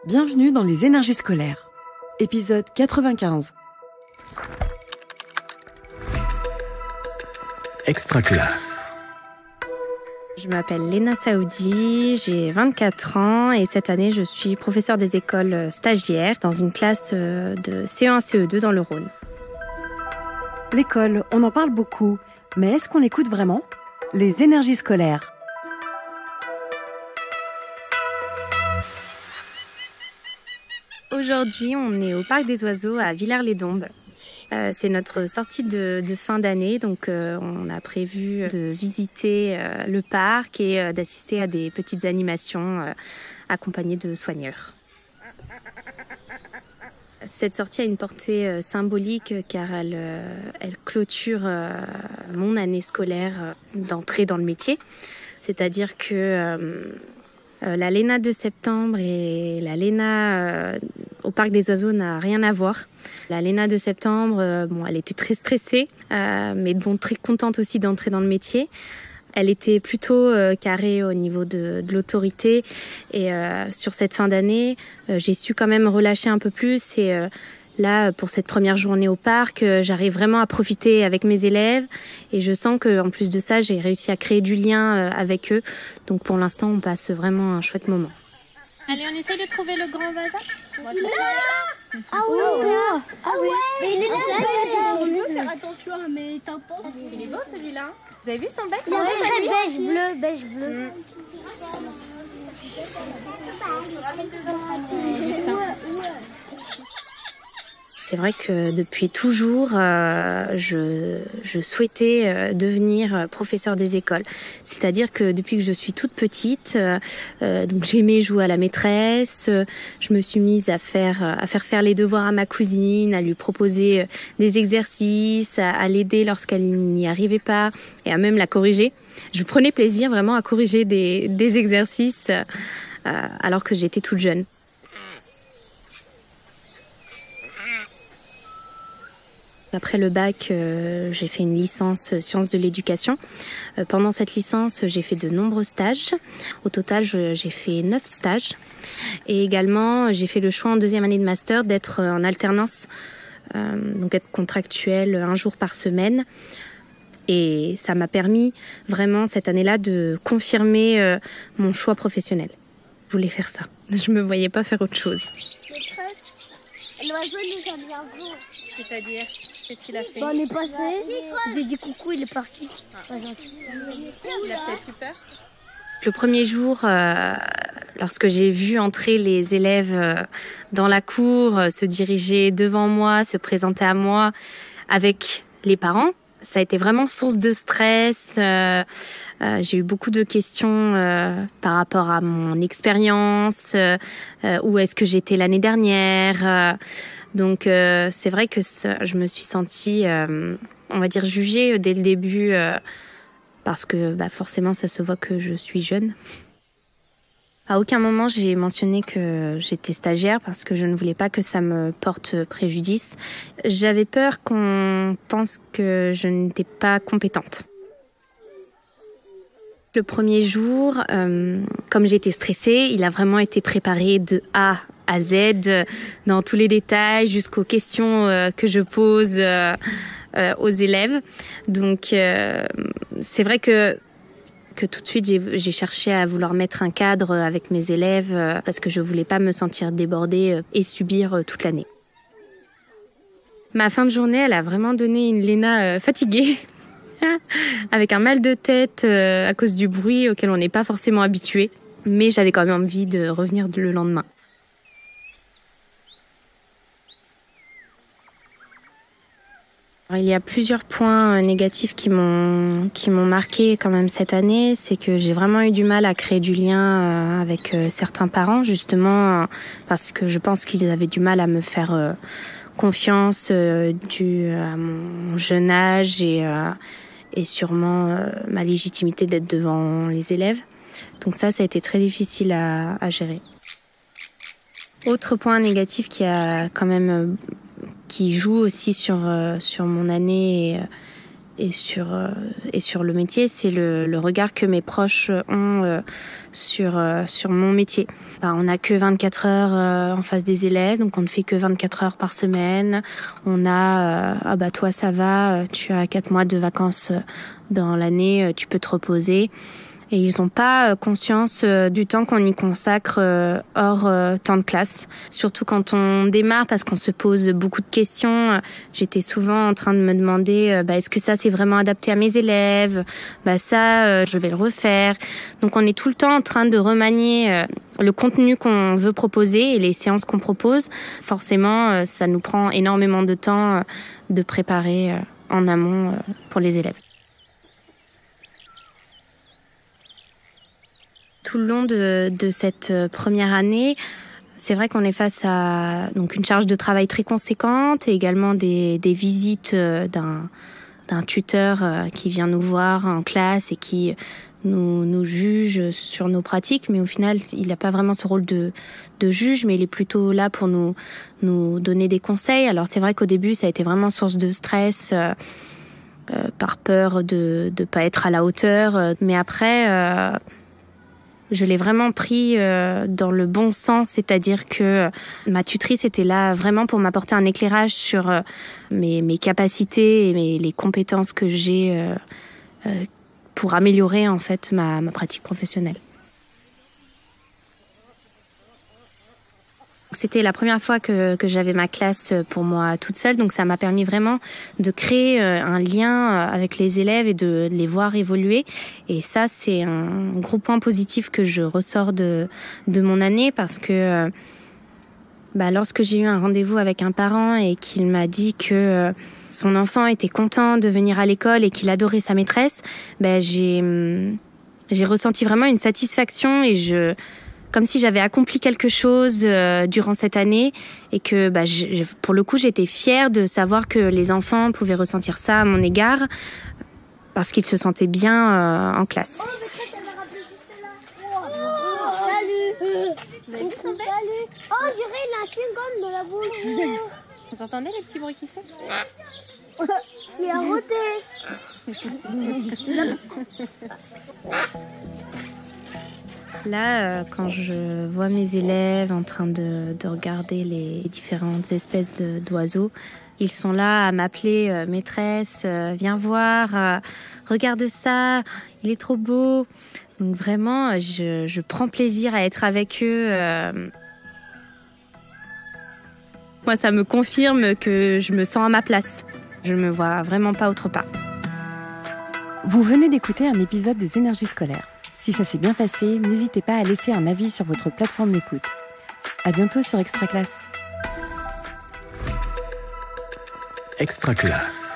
Bienvenue dans les énergies scolaires. Épisode 95. Extra classe. Je m'appelle Léna Saoudi, j'ai 24 ans et cette année je suis professeure des écoles stagiaire dans une classe de CE1 CE2 dans le Rhône. L'école, on en parle beaucoup, mais est-ce qu'on l'écoute vraiment ? Les énergies scolaires. Aujourd'hui, on est au Parc des Oiseaux à Villars-les-Dombes. C'est notre sortie de fin d'année, donc on a prévu de visiter le parc et d'assister à des petites animations accompagnées de soigneurs. Cette sortie a une portée symbolique car elle clôture mon année scolaire d'entrée dans le métier. C'est-à-dire que la Léna de septembre et la Léna au Parc des Oiseaux n'a rien à voir. La Léna de septembre, elle était très stressée, mais très contente aussi d'entrer dans le métier. Elle était plutôt carrée au niveau de l'autorité et sur cette fin d'année, j'ai su quand même relâcher un peu plus et là, pour cette première journée au parc, j'arrive vraiment à profiter avec mes élèves et je sens qu'en plus de ça, j'ai réussi à créer du lien avec eux. Donc pour l'instant, on passe vraiment un chouette moment. Allez, on essaye de trouver le grand bazar. Ah oui, là. Ah oui. Mais il est là. On peut faire attention à mes tampons. Il est beau celui-là. Vous avez vu son bec? Il est beige bleu. C'est vrai que depuis toujours, je souhaitais devenir professeur des écoles. C'est-à-dire que depuis que je suis toute petite, donc j'aimais jouer à la maîtresse. Je me suis mise à faire les devoirs à ma cousine, à lui proposer des exercices, à l'aider lorsqu'elle n'y arrivait pas et à même la corriger. Je prenais plaisir vraiment à corriger des exercices alors que j'étais toute jeune. Après le bac, j'ai fait une licence sciences de l'éducation. Pendant cette licence, j'ai fait de nombreux stages. Au total, j'ai fait 9 stages. Et également, j'ai fait le choix en deuxième année de master d'être en alternance, donc être contractuelle un jour par semaine. Et ça m'a permis vraiment cette année-là de confirmer mon choix professionnel. Je voulais faire ça. Je me voyais pas faire autre chose. L'oiseau nous a bien vu. C'est-à-dire, qu'est-ce qu'il a fait? On est passé, j'ai dit coucou, il est parti. Il a peut-être eu peur? Le premier jour, lorsque j'ai vu entrer les élèves dans la cour, se diriger devant moi, se présenter à moi avec les parents, ça a été vraiment source de stress. J'ai eu beaucoup de questions par rapport à mon expérience, où est-ce que j'étais l'année dernière. Donc c'est vrai que je me suis sentie, on va dire, jugée dès le début, parce que forcément ça se voit que je suis jeune. À aucun moment j'ai mentionné que j'étais stagiaire parce que je ne voulais pas que ça me porte préjudice. J'avais peur qu'on pense que je n'étais pas compétente. Le premier jour, comme j'étais stressée, il a vraiment été préparé de A à Z, dans tous les détails, jusqu'aux questions que je pose aux élèves. Donc c'est vrai que tout de suite, j'ai cherché à vouloir mettre un cadre avec mes élèves parce que je voulais pas me sentir débordée et subir toute l'année. Ma fin de journée, elle a vraiment donné une Léna fatiguée, avec un mal de tête à cause du bruit auquel on n'est pas forcément habitué. Mais j'avais quand même envie de revenir le lendemain. Il y a plusieurs points négatifs qui m'ont marqué quand même cette année. C'est que j'ai vraiment eu du mal à créer du lien avec certains parents, justement parce que je pense qu'ils avaient du mal à me faire confiance dû à mon jeune âge et sûrement ma légitimité d'être devant les élèves. Donc ça a été très difficile à gérer. Autre point négatif qui a quand même qui joue aussi sur mon année sur le métier, c'est le regard que mes proches ont sur mon métier. On n'a que 24 heures en face des élèves, donc on ne fait que 24 heures par semaine. On a toi ça va, tu as 4 mois de vacances dans l'année, tu peux te reposer. Et ils n'ont pas conscience du temps qu'on y consacre hors temps de classe. Surtout quand on démarre, parce qu'on se pose beaucoup de questions. J'étais souvent en train de me demander est-ce que ça c'est vraiment adapté à mes élèves ? Je vais le refaire. Donc on est tout le temps en train de remanier le contenu qu'on veut proposer et les séances qu'on propose. Forcément, ça nous prend énormément de temps de préparer en amont pour les élèves. Tout le long de cette première année, c'est vrai qu'on est face à une charge de travail très conséquente et également des visites d'un tuteur qui vient nous voir en classe et qui nous juge sur nos pratiques. Mais au final, il n'a pas vraiment ce rôle de juge, mais il est plutôt là pour nous donner des conseils. Alors c'est vrai qu'au début, ça a été vraiment source de stress par peur de ne pas être à la hauteur. Mais après... je l'ai vraiment pris dans le bon sens, c'est-à-dire que ma tutrice était là vraiment pour m'apporter un éclairage sur mes capacités et les compétences que j'ai pour améliorer en fait ma pratique professionnelle. C'était la première fois que j'avais ma classe pour moi toute seule, donc ça m'a permis vraiment de créer un lien avec les élèves et de les voir évoluer. Et ça, c'est un gros point positif que je ressors de mon année, parce que lorsque j'ai eu un rendez-vous avec un parent et qu'il m'a dit que son enfant était content de venir à l'école et qu'il adorait sa maîtresse, j'ai ressenti vraiment une satisfaction et comme si j'avais accompli quelque chose durant cette année et que pour le coup j'étais fière de savoir que les enfants pouvaient ressentir ça à mon égard parce qu'ils se sentaient bien en classe. Salut. Oh, on dirait il a un chewing-gum de la bouche. Vous entendez les petits bruits qu'il fait ? Il a roté. Là, quand je vois mes élèves en train de regarder les différentes espèces d'oiseaux, ils sont là à m'appeler maîtresse, viens voir, regarde ça, il est trop beau. Donc vraiment, je prends plaisir à être avec eux. Moi, ça me confirme que je me sens à ma place. Je me vois vraiment pas autre part. Vous venez d'écouter un épisode des Énergies scolaires. Si ça s'est bien passé, n'hésitez pas à laisser un avis sur votre plateforme d'écoute. À bientôt sur Extra Classe. Extra Classe.